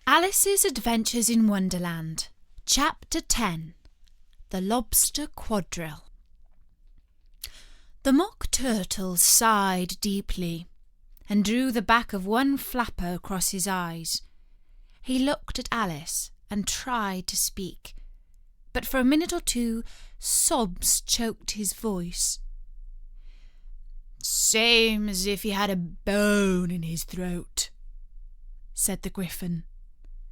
Alice's Adventures in Wonderland, Chapter 10, The Lobster Quadrille. The Mock Turtle sighed deeply and drew the back of one flapper across his eyes. He looked at Alice and tried to speak, but for a minute or two sobs choked his voice. "Same as if he had a bone in his throat," said the Gryphon,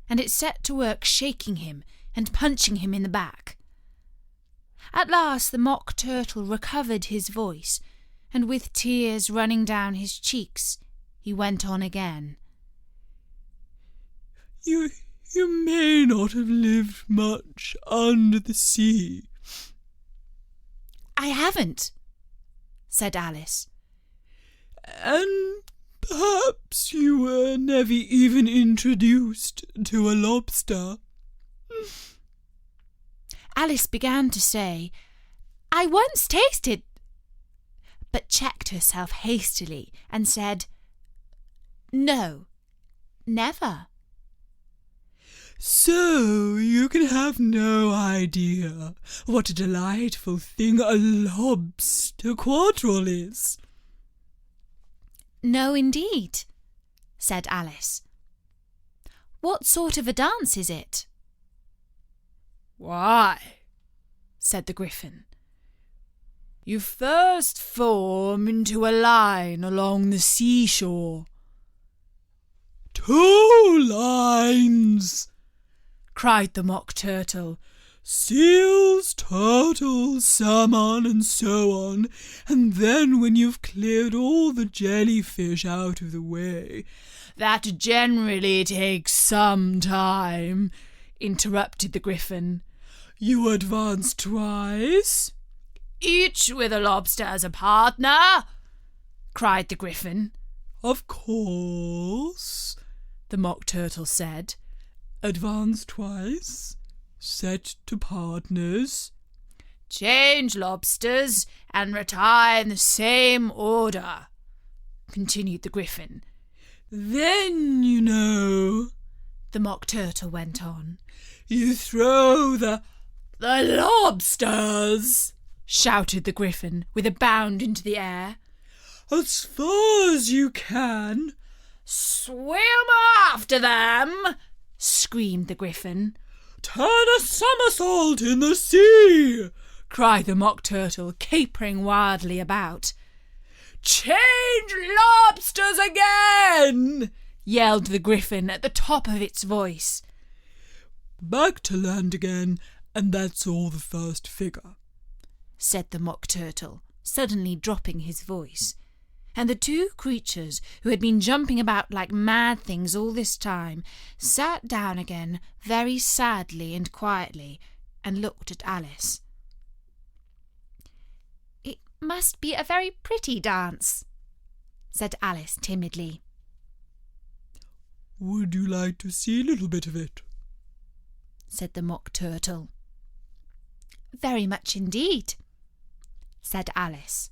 and it set to work shaking him and punching him in the back. At last the Mock Turtle recovered his voice, and with tears running down his cheeks, he went on again. You may not have lived much under the sea." "I haven't," said Alice. "And perhaps you were never even introduced to a lobster." Alice began to say, "I once tasted," but checked herself hastily and said, "No, never." "So you can have no idea what a delightful thing a lobster quadrille is." "No, indeed," said Alice. "What sort of a dance is it?" "Why," said the Gryphon, "you first form into a line along the seashore." "2 lines!" cried the Mock Turtle. "Seals, turtles, salmon, and so on, and then when you've cleared all the jellyfish out of the way—" "That generally takes some time," interrupted the Gryphon. "You advance twice, each with a lobster as a partner," cried the Gryphon. "Of course," the Mock Turtle said. "Advance twice, set to partners, change lobsters, and retire in the same order," continued the Gryphon. "Then, you know," the Mock Turtle went on, "you throw the lobsters," shouted the Gryphon with a bound into the air, "as far as you can." "Swim after them!" screamed the Gryphon. "Turn a somersault in the sea!" cried the Mock Turtle, capering wildly about. "Change lobsters again!" yelled the Gryphon at the top of its voice. "Back to land again, and that's all the first figure," said the Mock Turtle, suddenly dropping his voice. And the two creatures, who had been jumping about like mad things all this time, sat down again very sadly and quietly and looked at Alice. "It must be a very pretty dance," said Alice timidly. "Would you like to see a little bit of it?" said the Mock Turtle. "Very much indeed," said Alice.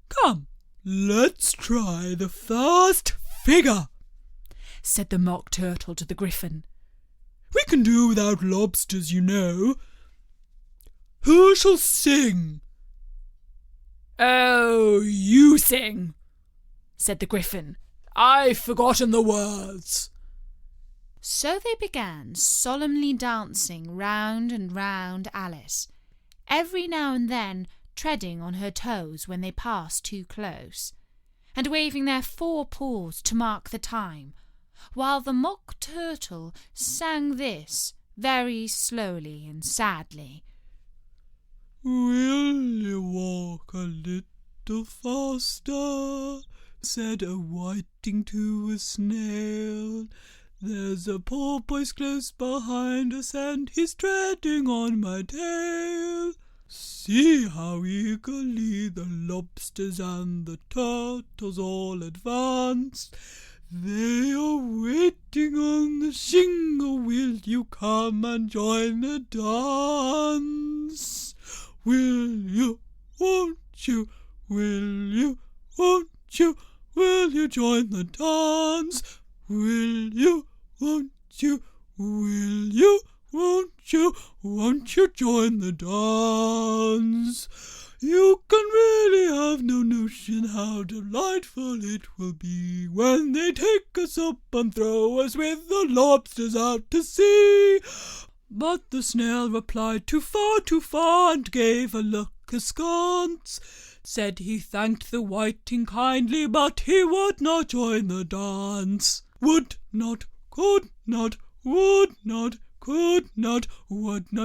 "Come, let's try the first figure," said the Mock Turtle to the Gryphon. "We can do without lobsters, you know. Who shall sing?" "Oh, you sing," said the Gryphon. "I've forgotten the words." So they began solemnly dancing round and round Alice, every now and then treading on her toes when they passed too close, and waving their 4 paws to mark the time, while the Mock Turtle sang this very slowly and sadly. "Will you walk a little faster?" said a whiting to a snail. "There's a porpoise close behind us, and he's treading on my tail. See how eagerly the lobsters and the turtles all advance. They are waiting on the shingle. Will you come and join the dance? Will you, won't you, will you, won't you, will you join the dance? Will you, won't won't you join the dance? You can really have no notion how delightful it will be when they take us up and throw us with the lobsters out to sea. But the snail replied, too far, and gave a look askance. Said he thanked the whiting kindly, but he would not join the dance. Would not, could not, would not, could not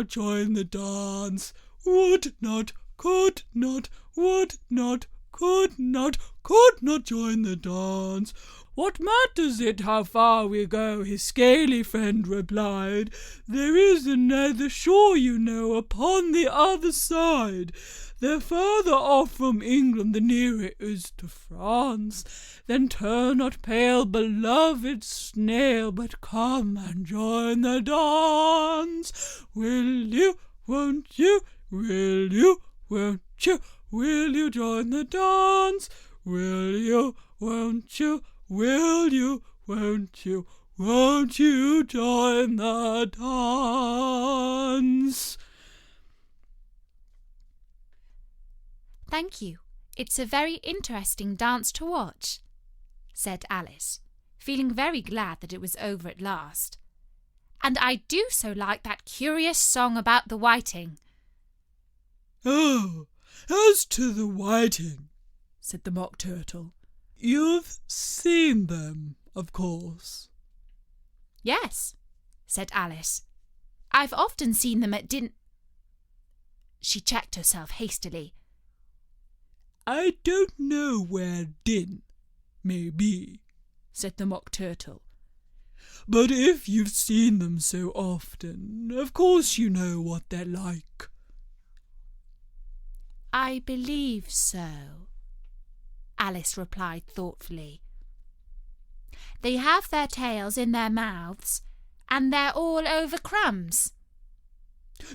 join the dance. Would not, could not, would not, could not join the dance. What matters it how far we go, his scaly friend replied. There is another shore, you know, upon the other side. They're further off from England, the nearer it is to France. Then turn not pale, beloved snail, but come and join the dance. Will you, won't you, will you, won't you join the dance? Will you, won't you, will you, won't you join the dance? Thank you. It's a very interesting dance to watch, said Alice, feeling very glad that it was over at last. And I do so like that curious song about the whiting. Oh, as to the whiting, said the Mock Turtle, you've seen them, of course. Yes, said Alice. I've often seen them at She checked herself hastily. I don't know where Din may be, said the Mock Turtle. But if you've seen them so often, of course you know what they're like. I believe so, Alice replied thoughtfully. They have their tails in their mouths, and they're all over crumbs.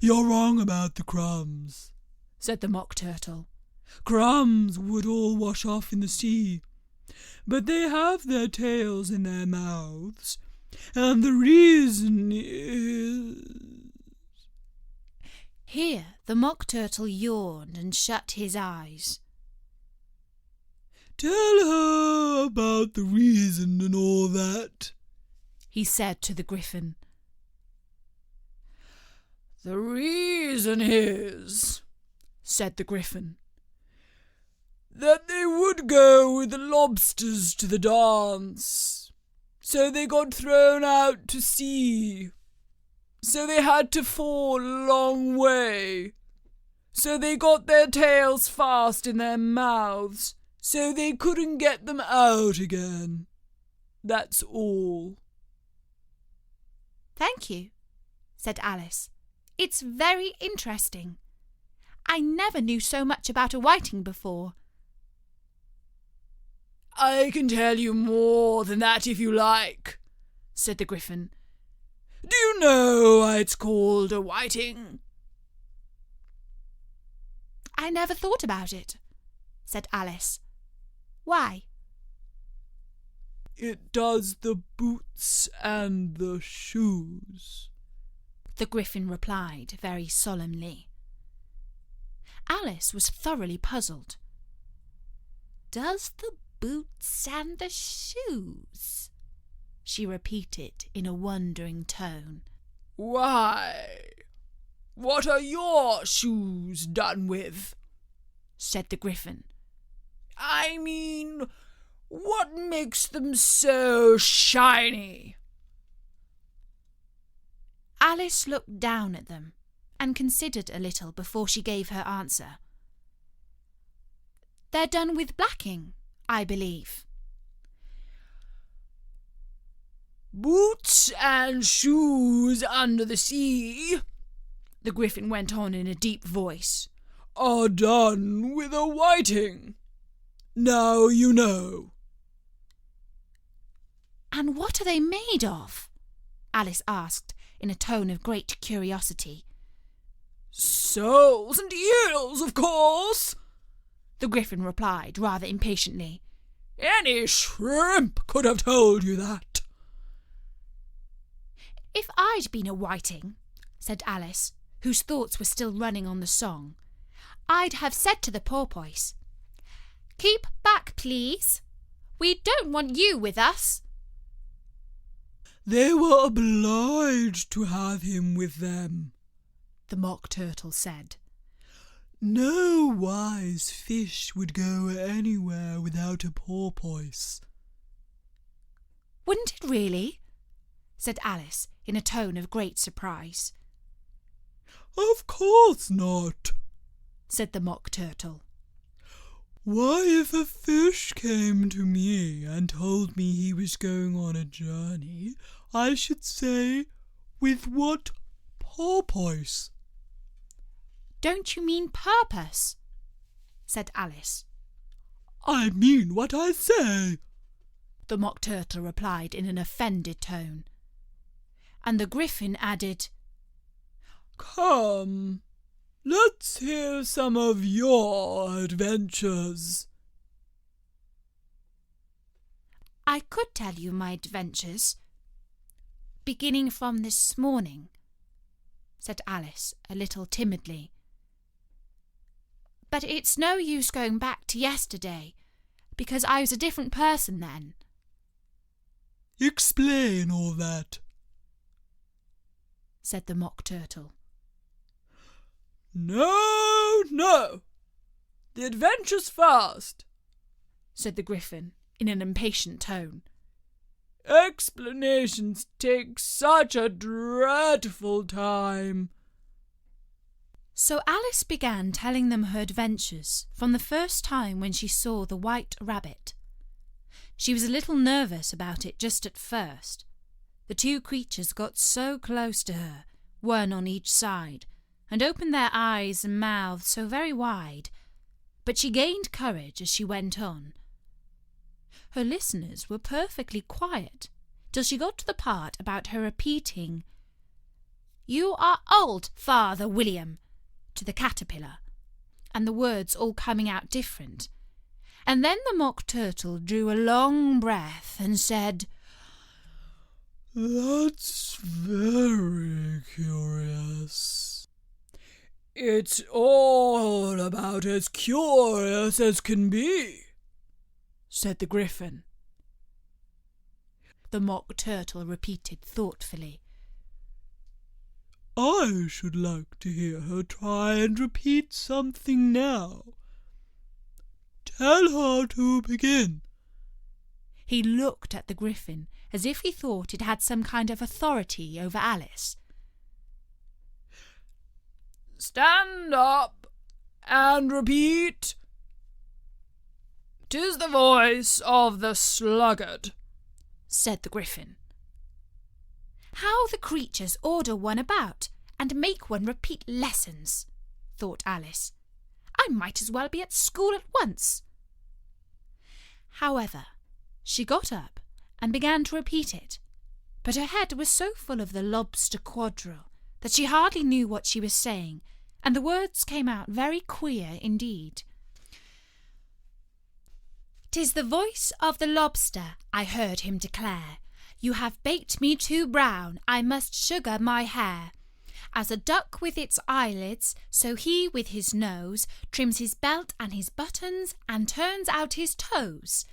You're wrong about the crumbs, said the Mock Turtle. Crumbs would all wash off in the sea, but they have their tails in their mouths, and the reason is... Here the Mock Turtle yawned and shut his eyes. Tell her about the reason and all that, he said to the Gryphon. The reason is, said the Gryphon, that they would go with the lobsters to the dance. So they got thrown out to sea. So they had to fall a long way. So they got their tails fast in their mouths, so they couldn't get them out again. That's all. Thank you, said Alice. It's very interesting. I never knew so much about a whiting before. I can tell you more than that if you like, said the Gryphon. Do you know why it's called a whiting? I never thought about it, said Alice. Why? It does the boots and the shoes, the Gryphon replied very solemnly. Alice was thoroughly puzzled. Does the boots and the shoes? She repeated in a wondering tone. Why, what are your shoes done with? Said the Gryphon. I mean, what makes them so shiny? Alice looked down at them and considered a little before she gave her answer. They're done with blacking, I believe. Boots and shoes under the sea, the Gryphon went on in a deep voice, are done with a whiting. Now you know. And what are they made of? Alice asked in a tone of great curiosity. Soles and eels, of course, the Gryphon replied rather impatiently. Any shrimp could have told you that. I'd been a whiting," said Alice, whose thoughts were still running on the song, "I'd have said to the porpoise, 'Keep back, please. We don't want you with us.'" "They were obliged to have him with them," the Mock Turtle said. "No wise fish would go anywhere without a porpoise." "Wouldn't it really?" said Alice in a tone of great surprise. "Of course not," said the Mock Turtle. "Why, if a fish came to me and told me he was going on a journey, I should say, 'With what porpoise?'" "Don't you mean purpose?" said Alice. "I mean what I say," the Mock Turtle replied in an offended tone. And the Gryphon added, "Come, let's hear some of your adventures." "I could tell you my adventures, beginning from this morning," said Alice a little timidly. "But it's no use going back to yesterday, because I was a different person then." "Explain all that," said the Mock Turtle. No, the adventures first," said the Gryphon in an impatient tone. "Explanations take such a dreadful time." So Alice began telling them her adventures from the first time when she saw the white rabbit. She was a little nervous about it just at first. The two creatures got so close to her, one on each side, and opened their eyes and mouths so very wide, but she gained courage as she went on. Her listeners were perfectly quiet till she got to the part about her repeating, "You are old, Father William," to the caterpillar, and the words all coming out different. And then the Mock Turtle drew a long breath and said, "That's very curious." "It's all about as curious as can be," said the Gryphon. The Mock Turtle repeated thoughtfully, "I should like to hear her try and repeat something now. Tell her to begin." He looked at the Gryphon as if he thought it had some kind of authority over Alice. "Stand up and repeat. 'Tis the voice of the sluggard," said the Gryphon. "How the creatures order one about and make one repeat lessons," thought Alice. "I might as well be at school at once." However, she got up and began to repeat it, but her head was so full of the lobster quadrille that she hardly knew what she was saying, and the words came out very queer indeed. "'Tis the voice of the lobster," I heard him declare. "You have baked me too brown, I must sugar my hair. As a duck with its eyelids, so he with his nose trims his belt and his buttons and turns out his toes.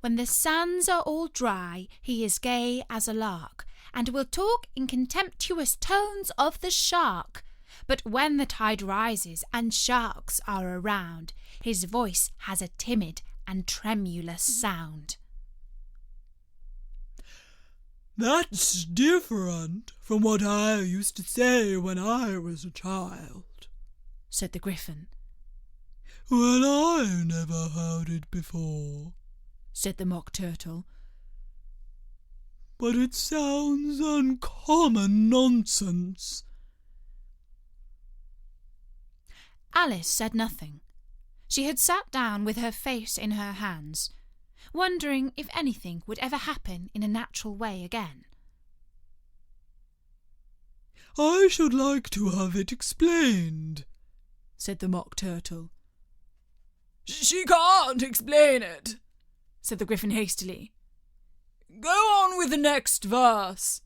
When the sands are all dry, he is gay as a lark, and will talk in contemptuous tones of the shark. But when the tide rises and sharks are around, his voice has a timid and tremulous sound." "That's different from what I used to say when I was a child," said the Gryphon. "Well, I never heard it before," said the Mock Turtle. "But it sounds uncommon nonsense." Alice said nothing. She had sat down with her face in her hands, wondering if anything would ever happen in a natural way again. "I should like to have it explained," said the Mock Turtle. "She can't explain it," said the Gryphon hastily. "Go on with the next verse."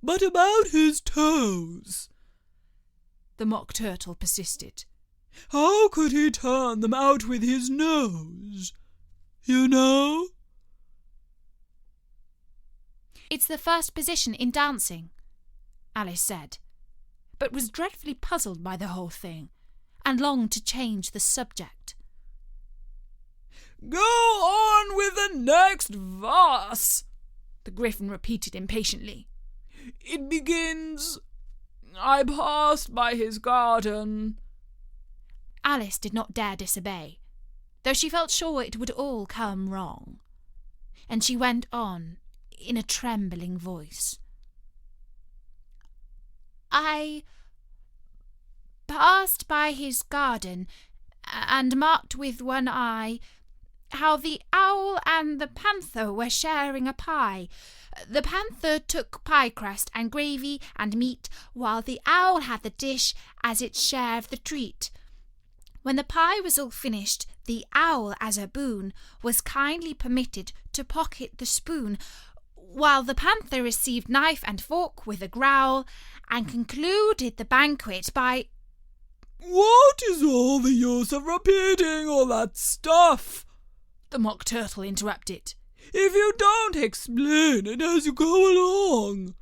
But about his toes, the Mock Turtle persisted. How could he turn them out with his nose? You know? It's the first position in dancing, Alice said, but was dreadfully puzzled by the whole thing, and longed to change the subject. Go on with the next verse, the Gryphon repeated impatiently. It begins, I passed by his garden. Alice did not dare disobey, though she felt sure it would all come wrong, and she went on in a trembling voice. I passed by his garden, and marked with one eye how the owl and the panther were sharing a pie. The panther took pie crust and gravy and meat, while the owl had the dish as its share of the treat. When the pie was all finished, the owl, as a boon, was kindly permitted to pocket the spoon, while the panther received knife and fork with a growl, and concluded the banquet by— What is all the use of repeating all that stuff? the Mock Turtle interrupted. If you don't explain it as you go along.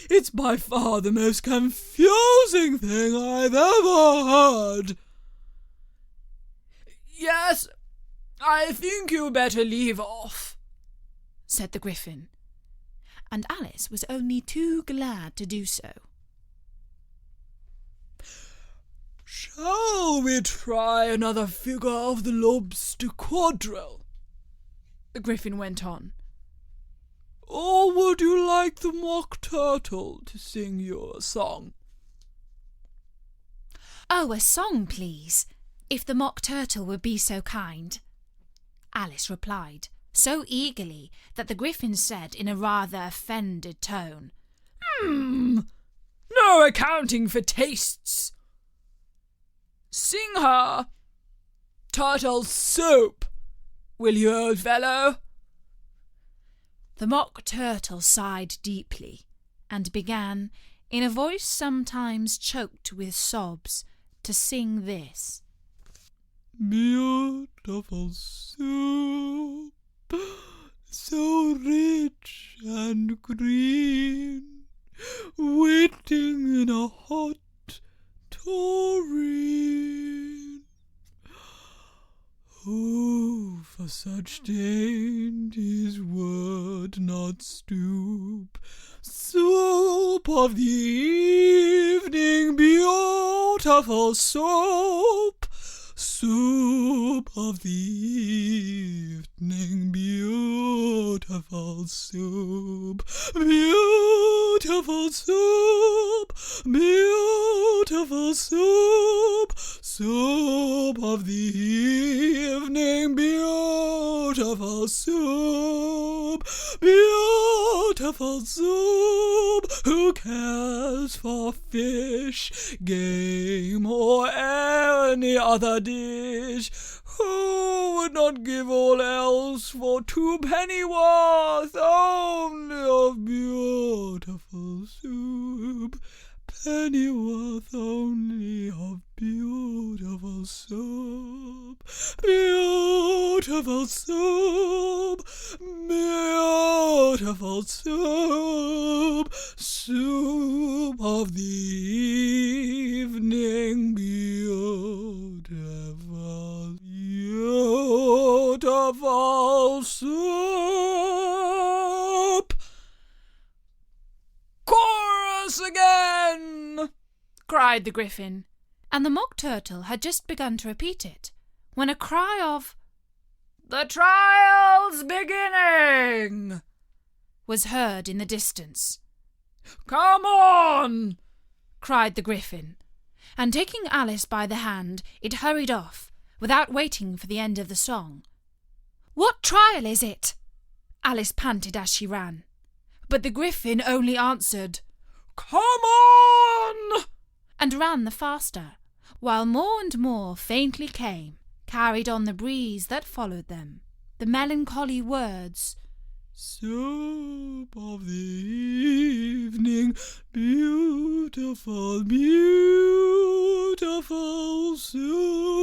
It's by far the most confusing thing I've ever heard. Yes, I think you better leave off, said the Gryphon, and Alice was only too glad to do so. Shall we try another figure of the lobster quadrille? The Gryphon went on. Or would you like the Mock Turtle to sing you a song? Oh, a song, please, if the Mock Turtle would be so kind, Alice replied, so eagerly that the Gryphon said in a rather offended tone, No accounting for tastes. Sing her Turtle Soup, will you, old fellow? The Mock Turtle sighed deeply and began, in a voice sometimes choked with sobs, to sing this. Beautiful soup, so rich and green, waiting in a hot tureen. Who for such dainties would not stoop? Soup of the evening, beautiful soup. Soup of the evening, beautiful soup. Beautiful soup, beautiful soup. Soup of the evening, beautiful soup. Beautiful soup. Who cares for fish, game, or any other dish? Who would not give all else for 2 pennyworth only of beautiful soup? Pennyworth only of beautiful soup. Beautiful soup, beautiful soup. Soup of the evening, beautiful, beautiful soup. Chorus again, cried the Gryphon, and the Mock Turtle had just begun to repeat it, when a cry of, The trial's beginning, was heard in the distance. Come on, cried the Gryphon, and taking Alice by the hand, it hurried off, without waiting for the end of the song. What trial is it? Alice panted as she ran, but the Gryphon only answered, Come on, and ran the faster, while more and more faintly came, carried on the breeze that followed them, the melancholy words, Soup of the evening, sing beautiful, beautiful soup.